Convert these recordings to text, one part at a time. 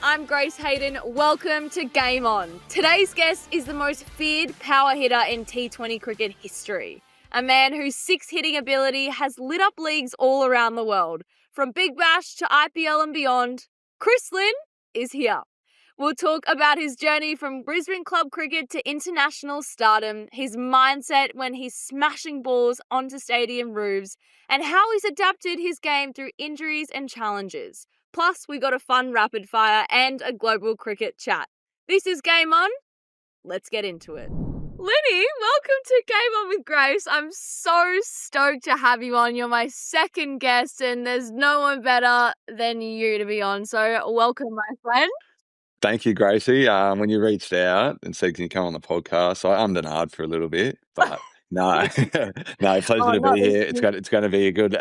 I'm Grace Hayden. Welcome to Game On. Today's guest is the most feared power hitter in T20 cricket history. A man whose six-hitting ability has lit up leagues all around the world. From Big Bash to IPL and beyond, Chris Lynn is here. We'll talk about his journey from Brisbane club cricket to international stardom, his mindset when he's smashing balls onto stadium roofs, and how he's adapted his game through injuries and challenges. Plus, we got a fun rapid fire and a global cricket chat. This is Game On. Let's get into it. Linny, welcome to Game On with Grace. I'm so stoked to have you on. You're my second guest, and there's no one better than you to be on. So welcome, my friend. Thank you, Gracie. When you reached out and said, can you come on the podcast, I ummed and ahed for a little bit, but no, pleasure to be here. It's going to be a good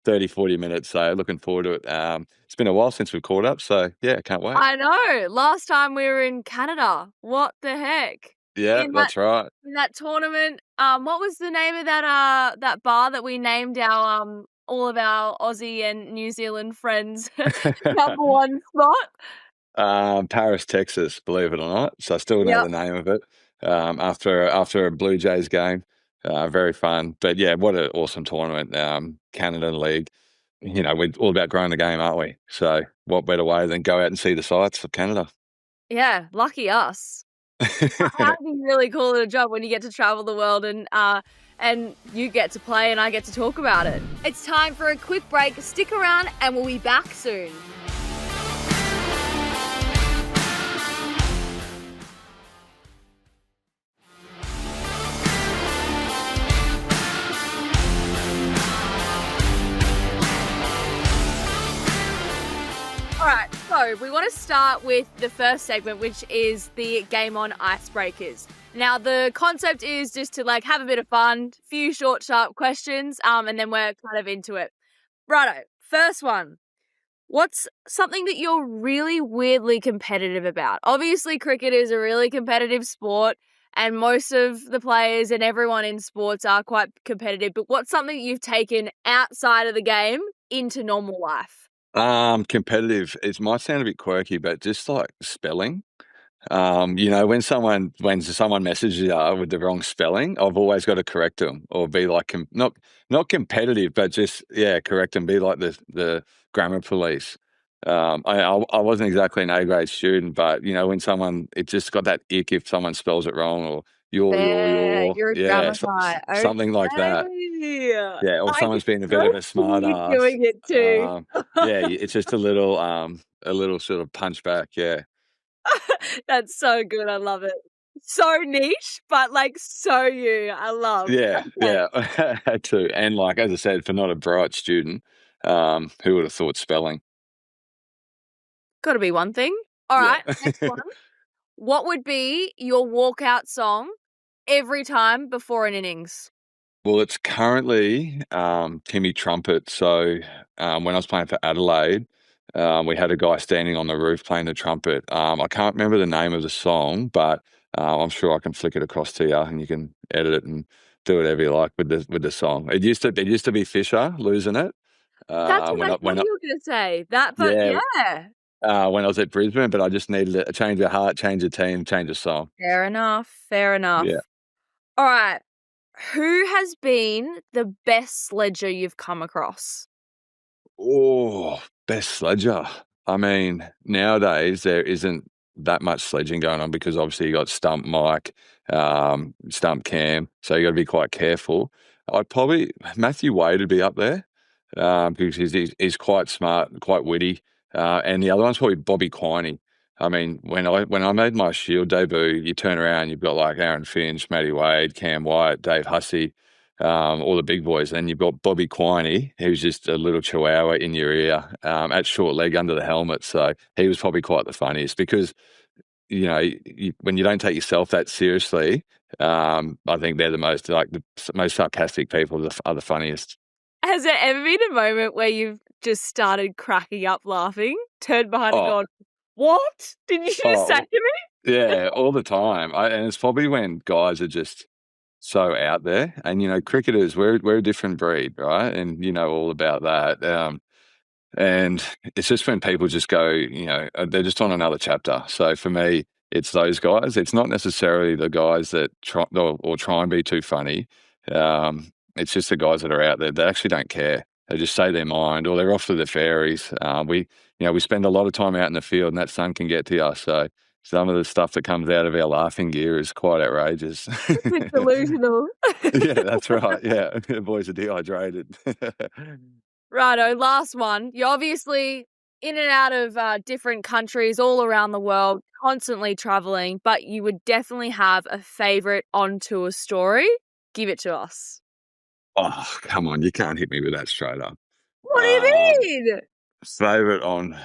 30, 40 minutes, so looking forward to it. It's been a while since we've caught up, so yeah, can't wait. I know. Last time we were in Canada. What the heck? Yeah, that's right. In that tournament, what was the name of that bar that we named our all of our Aussie and New Zealand friends number one spot? Paris, Texas, believe it or not. So I still know the name of it. After a Blue Jays game, very fun. But yeah, what an awesome tournament. Canada League. You know, we're all about growing the game, aren't we? So what better way than go out and see the sights of Canada? Yeah, lucky us. That'd be really cool at a job when you get to travel the world and you get to play and I get to talk about it. It's time for a quick break. Stick around and we'll be back soon. All right, so we want to start with the first segment, which is the Game On Icebreakers. Now, the concept is just to have a bit of fun, few short, sharp questions, and then we're kind of into it. Righto, first one. What's something that you're really weirdly competitive about? Obviously, cricket is a really competitive sport, and most of the players and everyone in sports are quite competitive, but what's something you've taken outside of the game into normal life? Competitive. It might sound a bit quirky, but just like spelling. When someone messages you with the wrong spelling, I've always got to correct them or be like not competitive, but just correct them. Be like the grammar police. I wasn't exactly an A-grade student, but when someone, it just got that ick if someone spells it wrong or you're a grammar guy. Something like that. Yeah, or someone's been a bit of a smart ass. Doing it too. It's just a little sort of punch back. Yeah. That's so good. I love it. So niche, but so you. I love. Yeah, I had to. And as I said, for not a bright student, who would have thought spelling? Got to be one thing. All right, next one. What would be your walkout song every time before an innings? Well, it's currently Timmy Trumpet. So when I was playing for Adelaide, we had a guy standing on the roof playing the trumpet. I can't remember the name of the song, but I'm sure I can flick it across to you and you can edit it and do whatever you like with the song. It used to be Fisher losing it. That's what I thought you were going to say. That, but yeah. When I was at Brisbane, but I just needed a change of heart, change of team, change of song. Fair enough. Yeah. All right. Who has been the best sledger you've come across? Oh, best sledger. I mean, nowadays there isn't that much sledging going on because obviously you got Stump Mike, Stump Cam, so you got to be quite careful. Matthew Wade would be up there because he's quite smart, quite witty, and the other one's probably Bobby Quiney. I mean, when I made my Shield debut, you turn around, you've got Aaron Finch, Matty Wade, Cam White, Dave Hussey, all the big boys. And you've got Bobby Quiney, who's just a little chihuahua in your ear at short leg under the helmet. So he was probably quite the funniest because, when you don't take yourself that seriously, I think they're the most sarcastic people are the funniest. Has there ever been a moment where you've just started cracking up laughing, turned behind and gone, what did you just say to me? Yeah, all the time. And it's probably when guys are just so out there. And, cricketers, we're a different breed, right? And you know all about that. And it's just when people just go, they're just on another chapter. So for me, it's those guys. It's not necessarily the guys that try and be too funny. It's just the guys that are out there that actually don't care. They just say their mind, or they're off to the fairies. We spend a lot of time out in the field, and that sun can get to you. So some of the stuff that comes out of our laughing gear is quite outrageous. It's delusional. Yeah, that's right. Yeah, the boys are dehydrated. Righto, last one. You're obviously in and out of different countries all around the world, constantly traveling, but you would definitely have a favourite on-tour story. Give it to us. Oh, come on. You can't hit me with that straight up. What do you mean? Favourite on...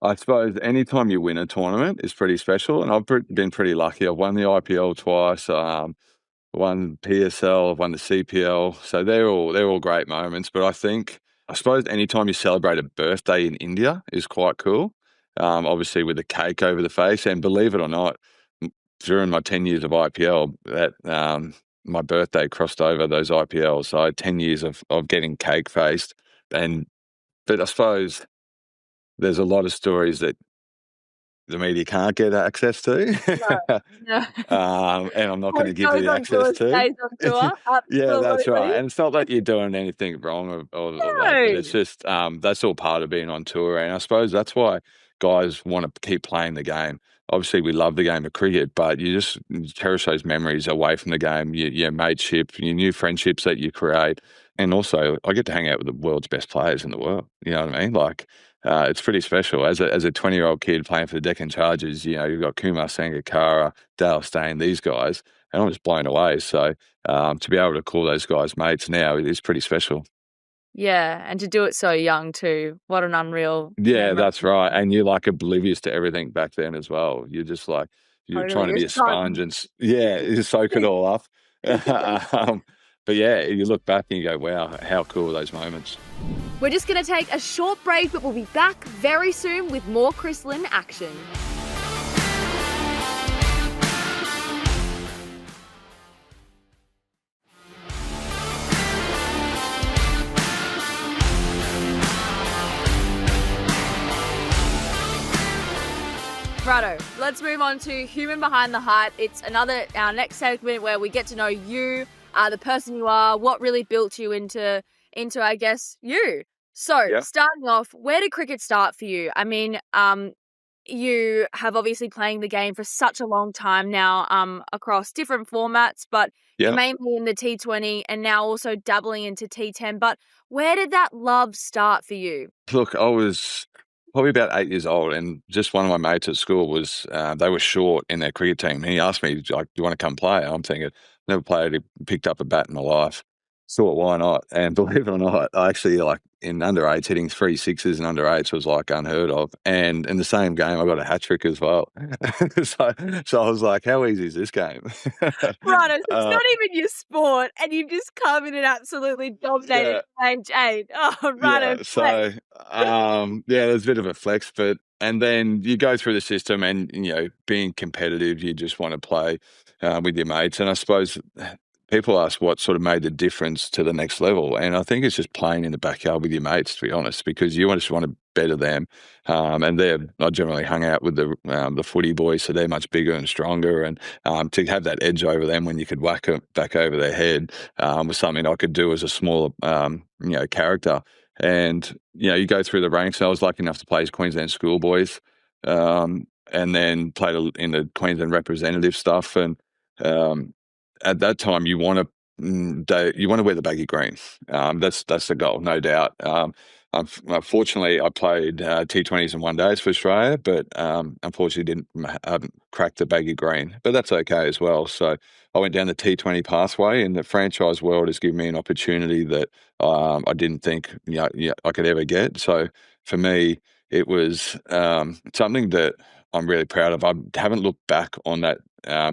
I suppose anytime you win a tournament is pretty special, and I've been pretty lucky. I've won the IPL twice, won PSL, I've won the CPL, so they're all great moments. But I suppose anytime you celebrate a birthday in India is quite cool. Obviously with the cake over the face, and believe it or not, during my 10 years of IPL, that my birthday crossed over those IPLs. So I had 10 years of getting cake faced, but I suppose there's a lot of stories that the media can't get access to. No. And I'm not going to give you the access to. Stays on tour. Yeah, that's right. Absolutely. And it's not that you're doing anything wrong or that, but it's just that's all part of being on tour. And I suppose that's why guys want to keep playing the game. Obviously, we love the game of cricket, but you just cherish those memories away from the game, your mateship, your new friendships that you create. And also, I get to hang out with the world's best players in the world. You know what I mean? Like, it's pretty special. As a 20-year-old kid playing for the Deccan Chargers, you've got Kumar Sangakkara, Dale Steyn, these guys, and I'm just blown away. So to be able to call those guys mates now is pretty special. Yeah, and to do it so young too. What an unreal Yeah, memory. that's right. And you're like oblivious to everything back then as well. You're just like, you're trying to be a sponge and you soak it all up. But yeah, you look back and you go, wow, how cool are those moments. We're just going to take a short break, but we'll be back very soon with more Chris Lynn action. Righto, let's move on to Human Behind the Hype. It's our next segment where we get to know you, the person you are, what really built you into I guess, you. So, Starting off, where did cricket start for you? I mean, you have obviously playing the game for such a long time now, across different formats, but you're mainly in the T20 and now also dabbling into T10. But where did that love start for you? Look, I was probably about 8 years old, and just one of my mates at school was, they were short in their cricket team. And he asked me, like, do you want to come play? I'm thinking, never played, picked up a bat in my life. Thought, why not? And believe it or not, I actually, like, in under eights, hitting 3 sixes in under eights was like unheard of. And in the same game, I got a hat trick as well. so I was like, how easy is this game? Right, so it's not even your sport, and you've just come in and absolutely dominated range 8. Oh, right. Yeah, so there's a bit of a flex, and then you go through the system, and being competitive, you just want to play with your mates. And I suppose people ask what sort of made the difference to the next level, and I think it's just playing in the backyard with your mates, to be honest, because you just want to better them. And I generally hung out with the footy boys, so they're much bigger and stronger, and to have that edge over them when you could whack it back over their head was something I could do as a smaller character. And you go through the ranks. And I was lucky enough to play as Queensland schoolboys, and then played in the Queensland representative stuff. And at that time, you want to wear the baggy green. That's the goal, no doubt. Unfortunately, I played T20s and one days for Australia, but unfortunately haven't cracked the baggy green. But that's okay as well. So I went down the T20 pathway, and the franchise world has given me an opportunity that I didn't think I could ever get. So for me, it was something that I'm really proud of. I haven't looked back on that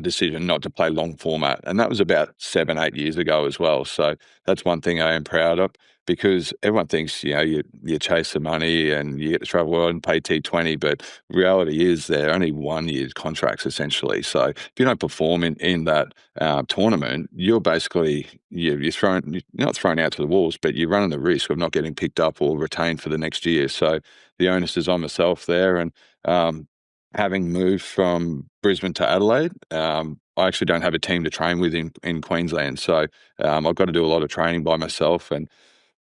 decision not to play long format, and that was about 7-8 years ago as well. So that's one thing I am proud of, because everyone thinks, you chase the money and you get to travel world and pay T20, but reality is they're only 1 year contracts essentially. So if you don't perform in that tournament, you're basically you're not thrown out to the wolves, but you're running the risk of not getting picked up or retained for the next year. So the onus is on myself there, and having moved from Brisbane to Adelaide, I actually don't have a team to train with in Queensland. So I've got to do a lot of training by myself, and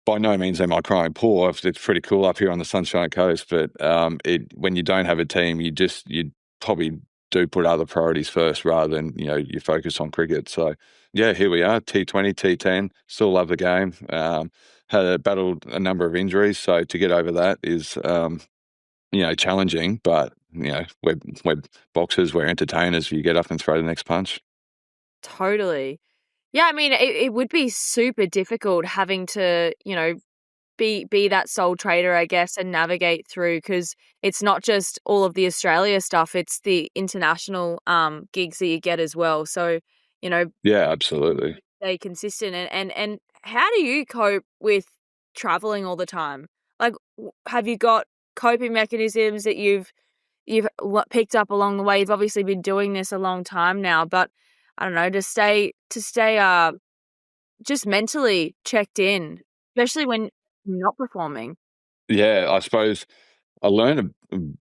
by no means am I crying poor. It's pretty cool up here on the Sunshine Coast, but when you don't have a team, you probably do put other priorities first rather than you focus on cricket. So yeah, here we are, T20, T10. Still love the game. Had battled a number of injuries, so to get over that is challenging. But we're boxers, we're entertainers. You get up and throw the next punch. Totally. Yeah, I mean, it would be super difficult having to, be that sole trader, I guess, and navigate through, because it's not just all of the Australia stuff, it's the international gigs that you get as well. So, Yeah, absolutely. stay consistent. And how do you cope with traveling all the time? Like, have you got coping mechanisms that you've picked up along the way? You've obviously been doing this a long time now, but I don't know, to stay just mentally checked in, especially when you're not performing. Yeah, I suppose I learned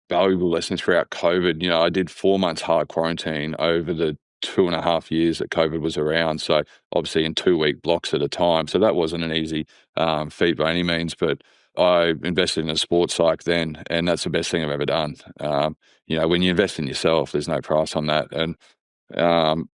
valuable lessons throughout COVID. I did 4 months hard quarantine over the 2.5 years that COVID was around. So obviously in 2-week blocks at a time. So that wasn't an easy feat by any means, but I invested in a sports psych then, and that's the best thing I've ever done. When you invest in yourself, there's no price on that. And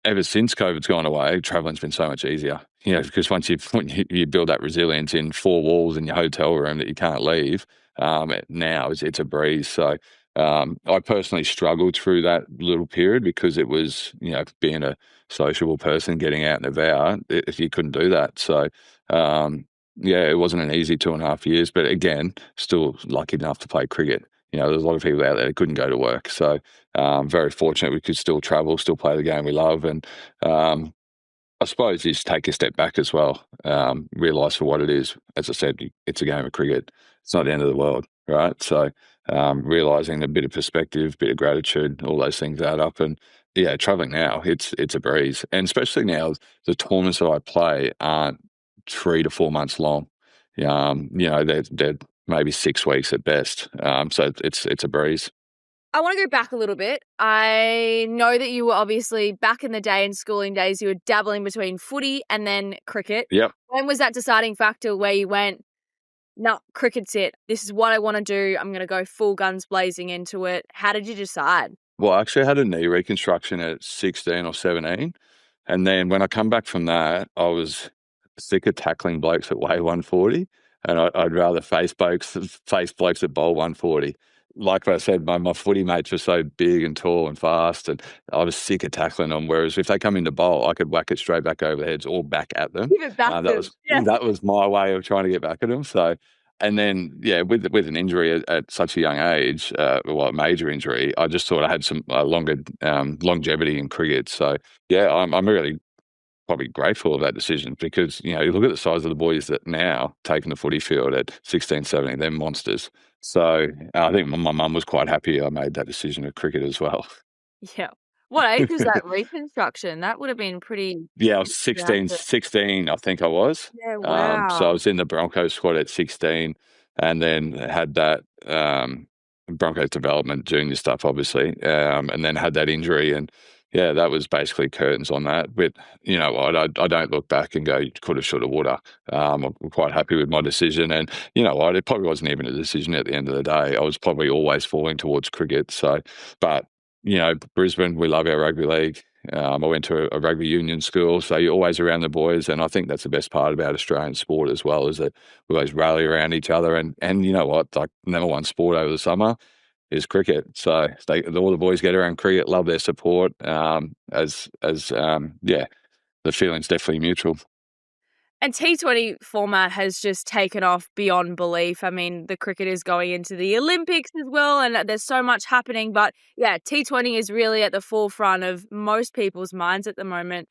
ever since COVID's gone away, traveling's been so much easier. Because when you build that resilience in 4 walls in your hotel room that you can't leave, now it's a breeze. So I personally struggled through that little period because it was, being a sociable person, getting out and about, if you couldn't do that. So yeah, it wasn't an easy 2.5 years, but again, still lucky enough to play cricket. There's a lot of people out there that couldn't go to work. So very fortunate we could still travel, still play the game we love. And I suppose you just take a step back as well, realise for what it is. As I said, it's a game of cricket. It's not the end of the world, right? So realising a bit of perspective, bit of gratitude, all those things add up. And yeah, travelling now, it's a breeze. And especially now, the tournaments that I play aren't 3 to 4 months long. They're maybe 6 weeks at best. So it's a breeze. I want to go back a little bit. I know that you were obviously back in the day in schooling days, you were dabbling between footy and then cricket. Yep. When was that deciding factor where you went, no, cricket's it. This is what I want to do. I'm going to go full guns blazing into it. How did you decide? Well, I actually had a knee reconstruction at 16 or 17. And then when I come back from that, I was sick of tackling blokes that weigh 140. And I'd rather face blokes that bowl 140. Like I said, my footy mates were so big and tall and fast, and I was sick of tackling them. Whereas if they come into bowl, I could whack it straight back over the heads or back at them. Give it back to them. That was my way of trying to get back at them. So, and then with an injury at such a young age, a major injury, I just thought I had some longer longevity in cricket. So yeah, I'm really probably grateful of that decision, because you look at the size of the boys that now taking the footy field at 16, 17, they're monsters. So I think my mum was quite happy I made that decision of cricket as well. Yeah. What age was that reconstruction? That would have been pretty. Yeah, I was 16, I think I was. Yeah, wow. So I was in the Broncos squad at 16, and then had that Broncos development junior stuff, obviously, and then had that injury. And yeah, that was basically curtains on that. But you know what? I don't look back and go, coulda, shoulda, woulda. I'm quite happy with my decision. And you know what? It probably wasn't even a decision at the end of the day. I was probably always falling towards cricket. So, but Brisbane, we love our rugby league. I went to a rugby union school, so you're always around the boys. And I think that's the best part about Australian sport as well, is that we always rally around each other. And you know what? Like, number one sport over the summer is cricket. So all the boys get around cricket, love their support. The feeling's definitely mutual. And T20 format has just taken off beyond belief. I mean, the cricket is going into the Olympics as well, and there's so much happening. But yeah, T20 is really at the forefront of most people's minds at the moment.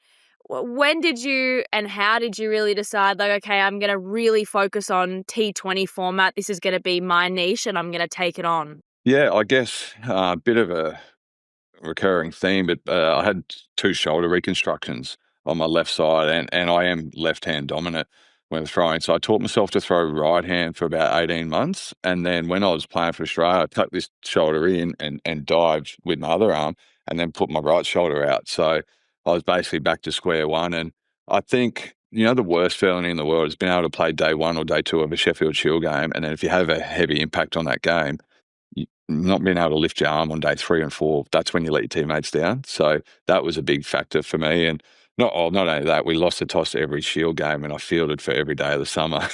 When did you and how did you really decide, like, okay, I'm going to really focus on T20 format. This is going to be my niche and I'm going to take it on? Yeah, I guess a bit of a recurring theme, but I had two shoulder reconstructions on my left side, and I am left-hand dominant when throwing. So I taught myself to throw right hand for about 18 months. And then when I was playing for Australia, I tucked this shoulder in and dived with my other arm and then put my right shoulder out. So I was basically back to square one. And I think, the worst feeling in the world is being able to play day one or day two of a Sheffield Shield game. And then if you have a heavy impact on that game, not being able to lift your arm on day 3 and 4, that's when you let your teammates down. So that was a big factor for me. And not only that, we lost the toss every Shield game, and I fielded for every day of the summer.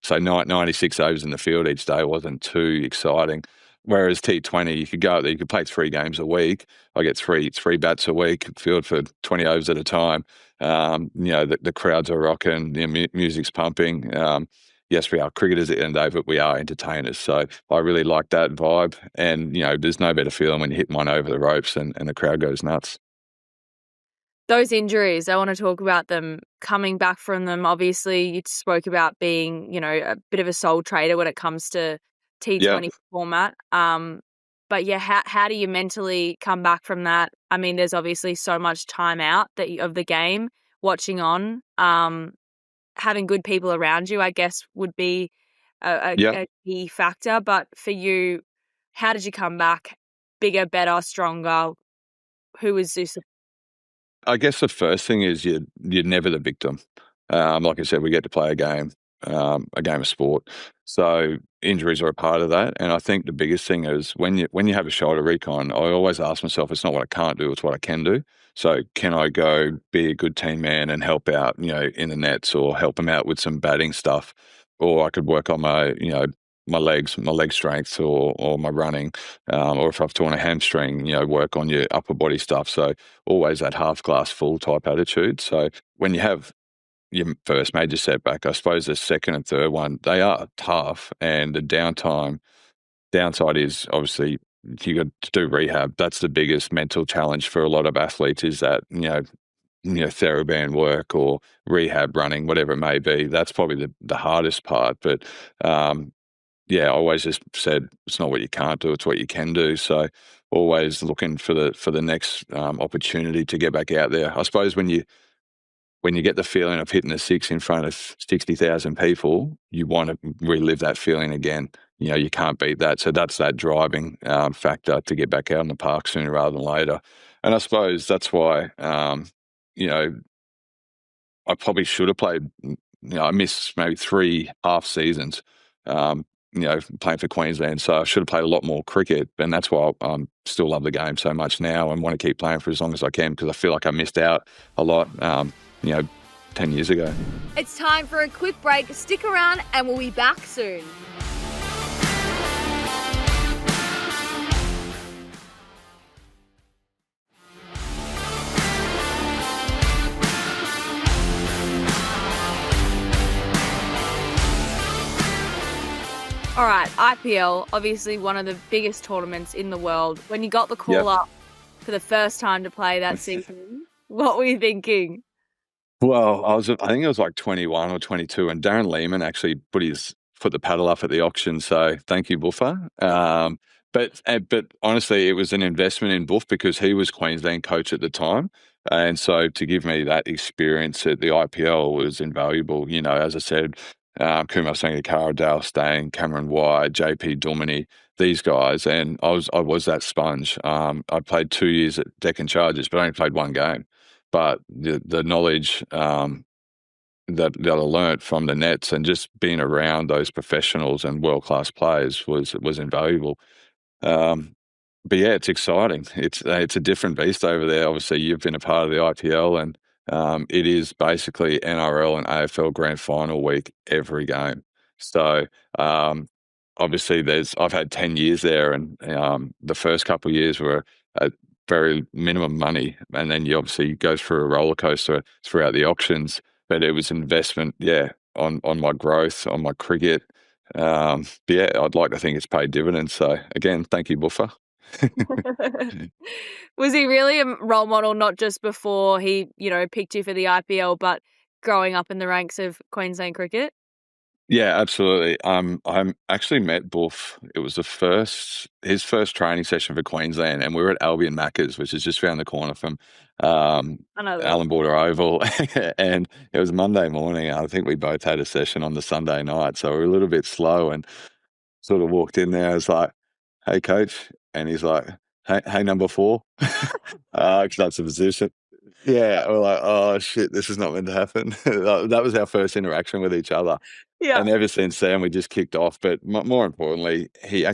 So 96 overs in the field each day wasn't too exciting. Whereas T20, you could go out there, you could play 3 games a week. I get three bats a week, field for 20 overs at a time. The crowds are rocking, the music's pumping. Yes, we are cricketers at the end of the day, but we are entertainers. So I really like that vibe. And, there's no better feeling when you hit one over the ropes and the crowd goes nuts. Those injuries, I want to talk about them, coming back from them. Obviously, you spoke about being, a bit of a sole trader when it comes to T20 format. But yeah, how do you mentally come back from that? I mean, there's obviously so much time out of the game, watching on. Having good people around you, I guess, would be a key factor. But for you, how did you come back? Bigger, better, stronger? Who was this? I guess the first thing is you're never the victim. Like I said, we get to play a game of sport. So injuries are a part of that. And I think the biggest thing is when you have a shoulder recon, I always ask myself, it's not what I can't do, it's what I can do. So can I go be a good team man and help out, in the nets, or help them out with some batting stuff? Or I could work on my, my legs, my leg strength, or my running, or if I've torn a hamstring, work on your upper body stuff. So always that half glass full type attitude. So when you have your first major setback, I suppose the second and third one, they are tough, and the downside is obviously you got to do rehab. That's the biggest mental challenge for a lot of athletes, is that, TheraBand work or rehab running, whatever it may be. That's probably the hardest part. But I always just said it's not what you can't do, it's what you can do. So always looking for the next opportunity to get back out there. I suppose when you get the feeling of hitting a six in front of 60,000 people, you want to relive that feeling again. You can't beat that. So that's that driving factor to get back out in the park sooner rather than later. And I suppose that's why, I probably should have played, I missed maybe 3 half seasons, playing for Queensland. So I should have played a lot more cricket. And that's why I still love the game so much now and want to keep playing for as long as I can, because I feel like I missed out a lot, 10 years ago. It's time for a quick break. Stick around and we'll be back soon. All right, IPL, obviously one of the biggest tournaments in the world. When you got the call up for the first time to play that season, what were you thinking? Well, I think it was like 21 or 22, and Darren Lehman actually put the paddle up at the auction. So thank you, Buffer. But honestly, it was an investment in Buff because he was Queensland coach at the time. And so to give me that experience at the IPL was invaluable. As I said, Kumar Sangakkara, Dale Steyn, Cameron White, JP Duminy, these guys, and I was that sponge. I played 2 years at Deccan Chargers, but I only played 1 game. But the knowledge that I learnt from the nets and just being around those professionals and world class players was invaluable. But yeah, it's exciting. It's a different beast over there. Obviously, you've been a part of the IPL, and it is basically NRL and AFL grand final week every game. So obviously, I've had 10 years there, and the first couple of years were at very minimum money, and then you obviously go through a roller coaster throughout the auctions. but it was investment, yeah, on my growth, on my cricket. But yeah, I'd like to think it's paid dividends. So again, thank you, Buffer. Was he really a role model, not just before he, picked you for the IPL, but growing up in the ranks of Queensland cricket? Yeah, absolutely. I actually met Buff. It was his first training session for Queensland, and we were at Albion Macca's, which is just around the corner from I know that. Allan Border Oval, and it was Monday morning. I think we both had a session on the Sunday night, so we were a little bit slow, and sort of walked in there. I was like, "Hey, coach," and he's like, "Hey, number four," because that's the position. Yeah, we're like, "Oh shit, this is not meant to happen." That was our first interaction with each other. Yeah. And ever since then, we just kicked off. But more importantly, he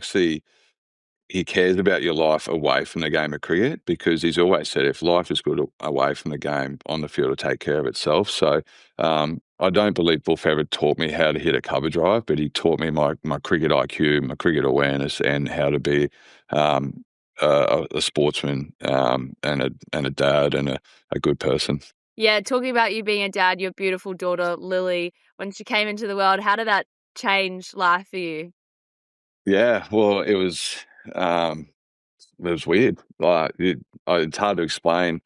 cares about your life away from the game of cricket, because he's always said if life is good away from the game, on the field will take care of itself. So I don't believe Buff ever taught me how to hit a cover drive, but he taught me my cricket IQ, my cricket awareness, and how to be a sportsman, and a dad, and a good person. Yeah, talking about you being a dad, your beautiful daughter, Lily, when she came into the world, how did that change life for you? Yeah, well, um, it was weird. It's hard to explain,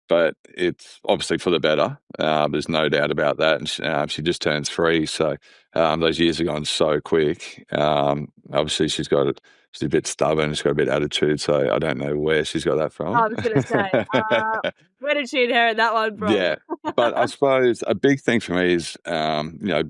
but it's obviously for the better. There's no doubt about that. And she just turned 3, so those years are gone so quick. Obviously, she's a bit stubborn. She's got a bit of attitude, so I don't know where she's got that I from. was gonna say, where did she inherit that one from? Yeah, but I suppose a big thing for me is,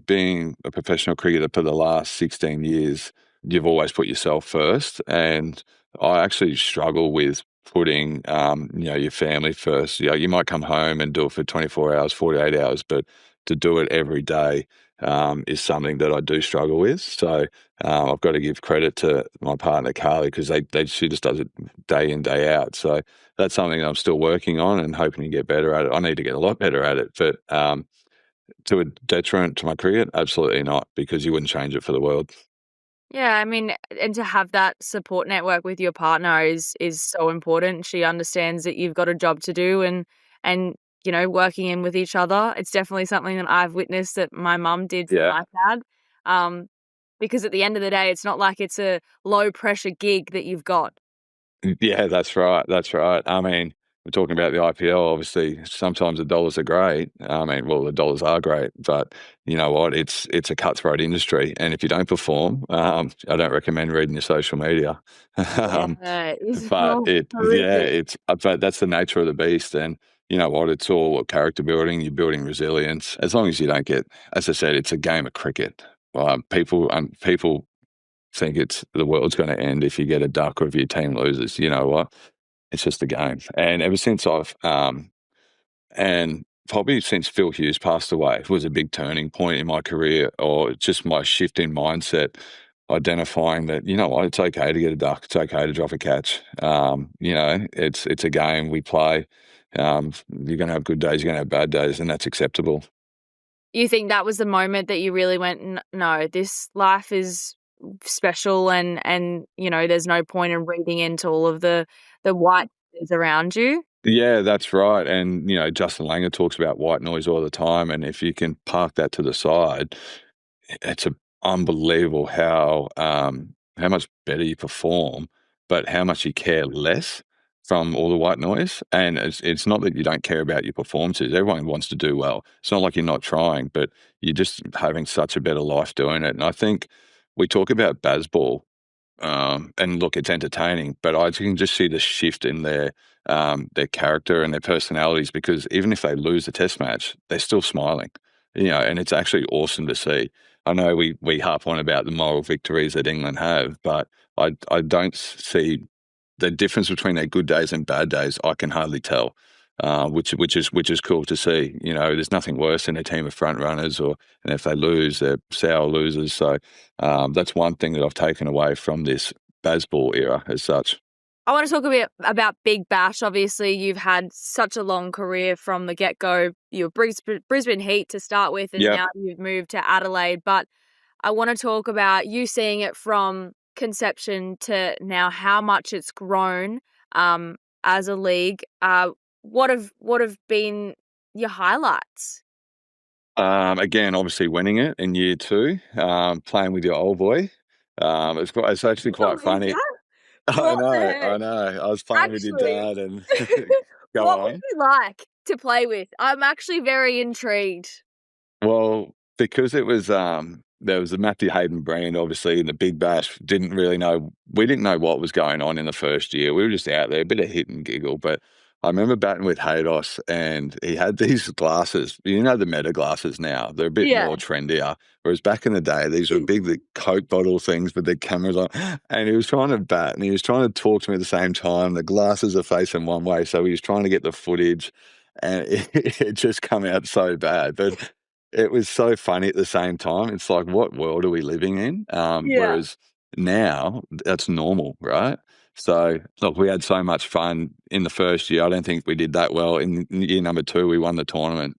being a professional cricketer for the last 16 years, you've always put yourself first. And I actually struggle with putting, your family first. You might come home and do it for 24 hours, 48 hours, but to do it every day is something that I do struggle with. So I've got to give credit to my partner, Carly, because she just does it day in, day out. So that's something that I'm still working on and hoping to get better at it. I need to get a lot better at it, but to a detriment to my cricket, absolutely not, because you wouldn't change it for the world. Yeah, I mean, and to have that support network with your partner is so important. She understands that you've got a job to do, and working in with each other. It's definitely something that I've witnessed that my mum did for Yeah. my dad. Um, because at the end of the day, it's not like it's a low pressure gig that you've got. Yeah, that's right. That's right. I mean, we're talking about the IPL. Obviously, sometimes the dollars are great. I mean, well, the dollars are great, but you know what? It's a cutthroat industry, and if you don't perform, I don't recommend reading your social media. um, Yeah, it's but horrific. but that's the nature of the beast, and you know what? It's all character building. You're building resilience. As long as you don't get, as I said, it's a game of cricket. People think it's the world's going to end if you get a duck or if your team loses. You know what? It's just a game. And ever since and probably since Phil Hughes passed away, it was a big turning point in my career, or just my shift in mindset, identifying that, you know what, it's okay to get a duck. It's okay to drop a catch. It's a game we play. You're going to have good days, you're going to have bad days, and that's acceptable. You think that was the moment that you really went, No, this life is special, and there's no point in reading into all of the white noise around you? Yeah, that's right. And, Justin Langer talks about white noise all the time. And if you can park that to the side, it's unbelievable how much better you perform, but how much you care less from all the white noise. And it's not that you don't care about your performances. Everyone wants to do well. It's not like you're not trying, but you're just having such a better life doing it. And I think we talk about baseball, and look, it's entertaining, but I can just see the shift in their character and their personalities, because even if they lose a test match, they're still smiling, and it's actually awesome to see. I know we harp on about the moral victories that England have, but I don't see the difference between their good days and bad days. I can hardly tell, which is cool to see. There's nothing worse than a team of front runners, and if they lose, they're sour losers. So that's one thing that I've taken away from this baseball era as such. I want to talk a bit about Big Bash. Obviously, you've had such a long career from the get-go. You were Brisbane Heat to start with, and Yep. now you've moved to Adelaide. But I want to talk about you seeing it from conception to now, how much it's grown as a league. What have been your highlights? Again, obviously winning it in year 2, playing with your old boy. It's actually Oh, quite is funny. that? I What the know, I heck? know. I was playing with your Actually, dad and go what was on. he like to play with? I'm actually very intrigued. Well, because it was there was the Matthew Hayden brand, obviously, and the Big Bash we didn't know what was going on in the first year. We were just out there, a bit of hit and giggle. But I remember batting with Haydos and he had these glasses, the Meta glasses now. They're a bit Yeah. more trendier. Whereas back in the day, these were big the Coke bottle things with the cameras on. And he was trying to bat and he was trying to talk to me at the same time. The glasses are facing one way, so he was trying to get the footage and it just come out so bad. But it was so funny at the same time. It's like, what world are we living in? Yeah. Whereas now that's normal, right? So, look, we had so much fun in the first year. I don't think we did that well. In year number 2, we won the tournament.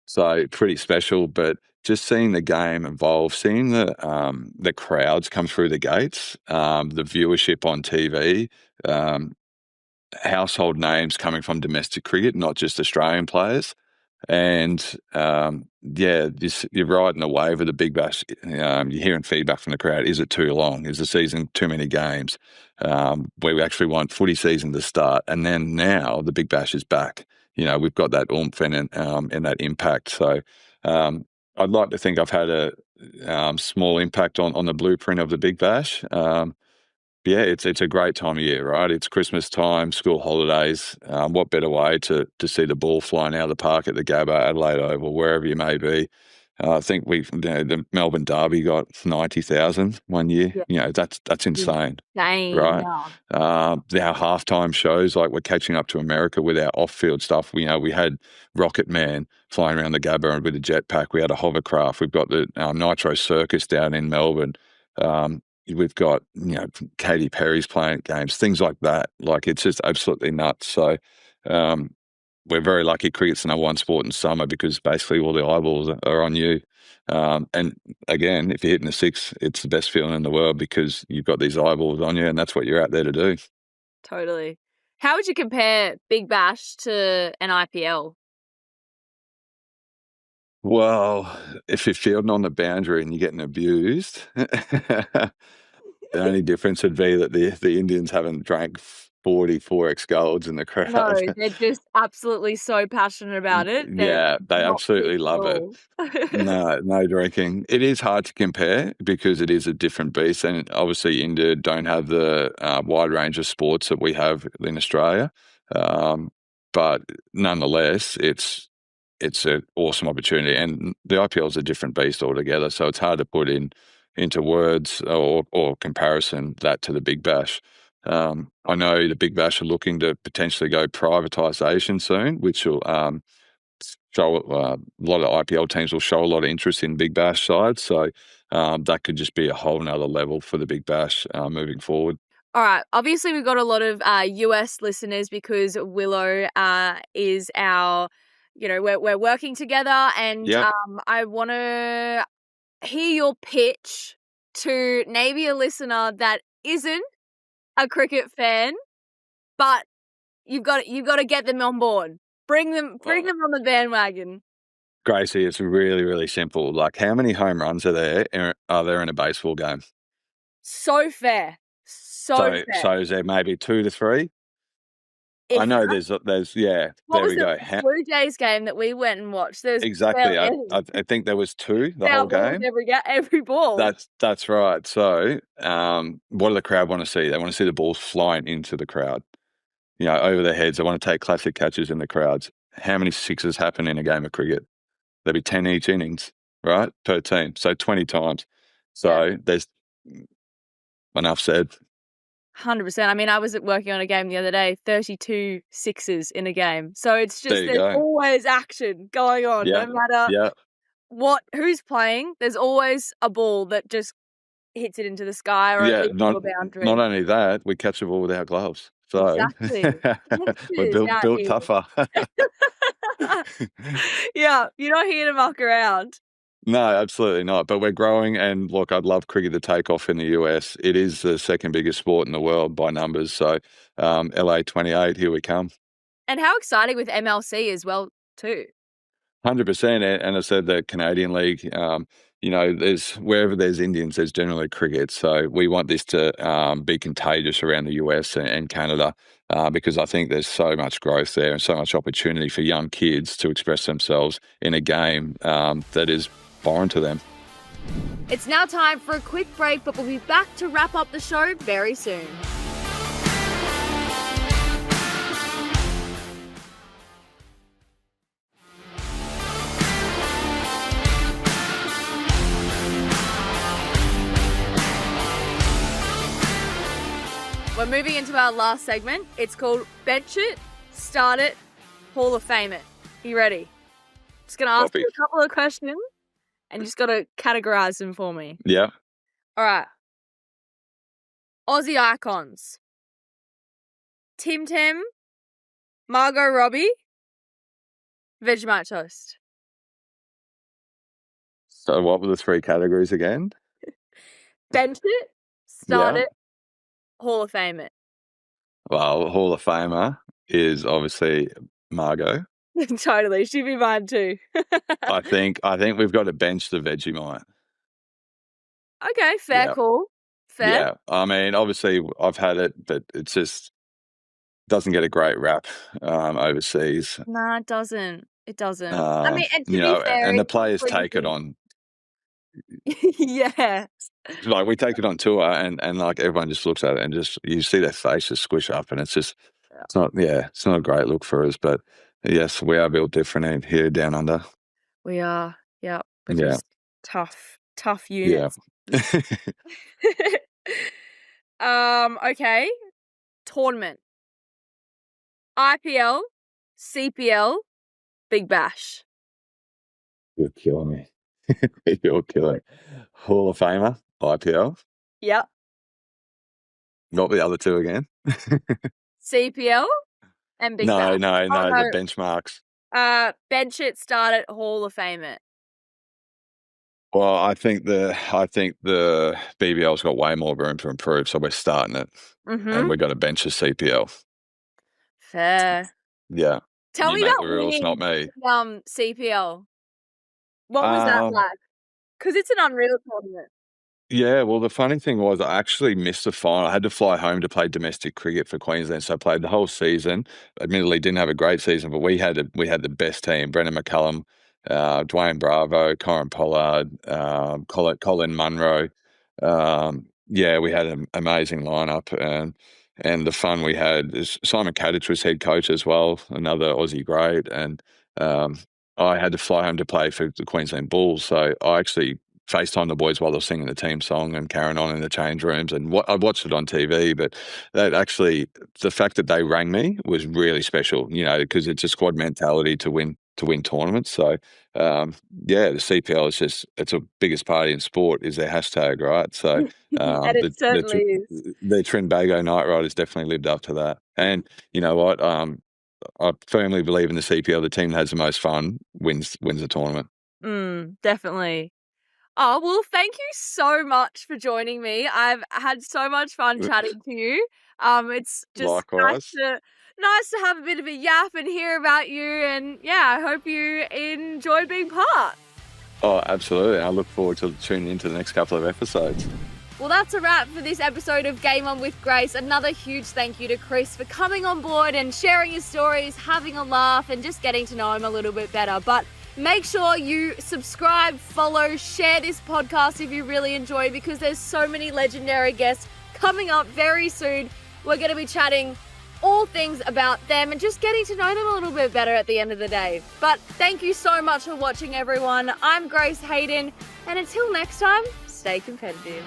So pretty special. But just seeing the game evolve, seeing the crowds come through the gates, the viewership on TV, um, household names coming from domestic cricket, not just Australian players. And yeah, you're riding a wave of the Big Bash. You're hearing feedback from the crowd. Is it too long? Is the season too many games? Where we actually want footy season to start, and then now the Big Bash is back. We've got that oomph and that impact. So I'd like to think I've had a small impact on the blueprint of the Big Bash. Yeah, it's a great time of year, right? It's Christmas time, school holidays. What better way to see the ball flying out of the park at the Gabba, Adelaide Oval, wherever you may be. I think the Melbourne Derby got 90,000 one year. Yeah. That's insane, Insane. right? Yeah. Our halftime shows, like we're catching up to America with our off-field stuff. We had Rocket Man flying around the Gabba with a jetpack. We had a hovercraft. We've got the Nitro Circus down in Melbourne. We've got, Katy Perry's playing at games, things like that. Like, it's just absolutely nuts. So, um, we're very lucky cricket's the number one sport in summer because basically all the eyeballs are on you. And again, if you're hitting a six, it's the best feeling in the world because you've got these eyeballs on you and that's what you're out there to do. Totally. How would you compare Big Bash to an IPL? Well, if you're fielding on the boundary and you're getting abused, the only difference would be that the Indians haven't drank 44x golds in the No, crowd. they're just absolutely so passionate about it. They're Yeah, they not absolutely kidding at love it. all. No, no drinking. It is hard to compare because it is a different beast, and obviously India don't have the wide range of sports that we have in Australia. Um, but nonetheless, it's an awesome opportunity, and the IPL is a different beast altogether. So it's hard to put into words or comparison that to the Big Bash. I know the Big Bash are looking to potentially go privatisation soon, which will show a lot of IPL teams will show a lot of interest in Big Bash sides. So that could just be a whole nother level for the Big Bash moving forward. All right. Obviously, we've got a lot of US listeners because Willow is our, we're working together, and Yep. I want to hear your pitch to maybe a listener that isn't a cricket fan, but you've got to get them on board. Bring them on the bandwagon. Gracie, it's really, really simple. Like, how many home runs are there in a baseball game? So fair. So So fair. is there maybe 2 to 3? I If know that, there's what there was we the go. Blue Jays game that we went and watched? There's Exactly. barely I, any. I I think there was 2 the whole Foul balls game. every ball. That's right. So, what do the crowd want to see? They want to see the balls flying into the crowd, over their heads. They want to take classic catches in the crowds. How many sixes happen in a game of cricket? There'll be 10 each innings, right, per team. So 20 times. Yeah. So there's enough said. 100%. I mean, I was working on a game the other day, 32 sixes in a game. So it's There just, you there's go. always action going on. Yeah, No matter yeah, who's playing, there's always a ball that just hits it into the sky or at yeah. least to Not a boundary. not only that, we catch the ball with our gloves. So Exactly. we're Textures built out built here. tougher. Yeah, you're not here to muck around. No, absolutely not. But we're growing, and look, I'd love cricket to take off in the US. It is the second biggest sport in the world by numbers. So, LA 28, here we come. And how exciting with MLC as well, too. 100%. And I said the Canadian League, wherever there's Indians, there's generally cricket. So we want this to be contagious around the US and Canada because I think there's so much growth there and so much opportunity for young kids to express themselves in a game that is foreign to them. It's now time for a quick break, but we'll be back to wrap up the show very soon. We're moving into our last segment. It's called Bench It, Start It, Hall of Fame It. You ready? Just going to ask you a couple of questions and you just got to categorize them for me. Yeah. All right. Aussie icons. Tim Tam, Margot Robbie, Vegemite toast. So what were the three categories again? Bench it, start it, Hall of Fame it. Well, Hall of Famer is obviously Margot. Totally. She'd be mine too. I think we've got to bench the Vegemite. Okay, fair call. Fair. Yeah. I mean, obviously I've had it, but it just doesn't get a great rap overseas. Nah, it doesn't. It doesn't. I mean, and to be fair, and the players take it on. Yeah. Like we take it on tour and like everyone just looks at it and just you see their faces squish up and it's just it's not a great look for us. But yes, we are built different here down under. We are. Yeah. We're just tough units. Yeah. Okay. Tournament. IPL, CPL, Big Bash. You're killing me. You're killing. Hall of Famer, IPL. Yep. What were the other two again? CPL and Big Bash. No, the benchmarks. Bench it, start it, Hall of Fame it. Well, I think the BBL's got way more room to improve, so we're starting it, and we've got to bench the CPL. Fair. Yeah. Tell me about the rules, not me. CPL. What was that like? Because it's an unreal tournament. Yeah, well, the funny thing was I actually missed the final. I had to fly home to play domestic cricket for Queensland, so I played the whole season. Admittedly, didn't have a great season, but we had the best team. Brendan McCullum, Dwayne Bravo, Corin Pollard, Colin Munro. We had an amazing lineup, and the fun we had is Simon Kadich was head coach as well, another Aussie great, and I had to fly home to play for the Queensland Bulls, so I actually FaceTime the boys while they're singing the team song and carrying on in the change rooms. And I watched it on TV, but the fact that they rang me was really special, because it's a squad mentality to win tournaments. So, the CPL is it's the biggest party in sport is their hashtag, right? So, and it certainly is. The Trinbago Night Riders definitely lived up to that. And you know what? I firmly believe in the CPL. The team that has the most fun wins the tournament. Definitely. Oh, well, thank you so much for joining me. I've had so much fun chatting to you. It's just likewise nice to have a bit of a yap and hear about you. And yeah, I hope you enjoyed being part. Oh, absolutely. I look forward to tuning into the next couple of episodes. Well, that's a wrap for this episode of Game On with Grace. Another huge thank you to Chris for coming on board and sharing his stories, having a laugh and just getting to know him a little bit better. But make sure you subscribe, follow, share this podcast if you really enjoy, because there's so many legendary guests coming up very soon. We're going to be chatting all things about them and just getting to know them a little bit better at the end of the day. But thank you so much for watching, everyone. I'm Grace Hayden, and until next time, stay competitive.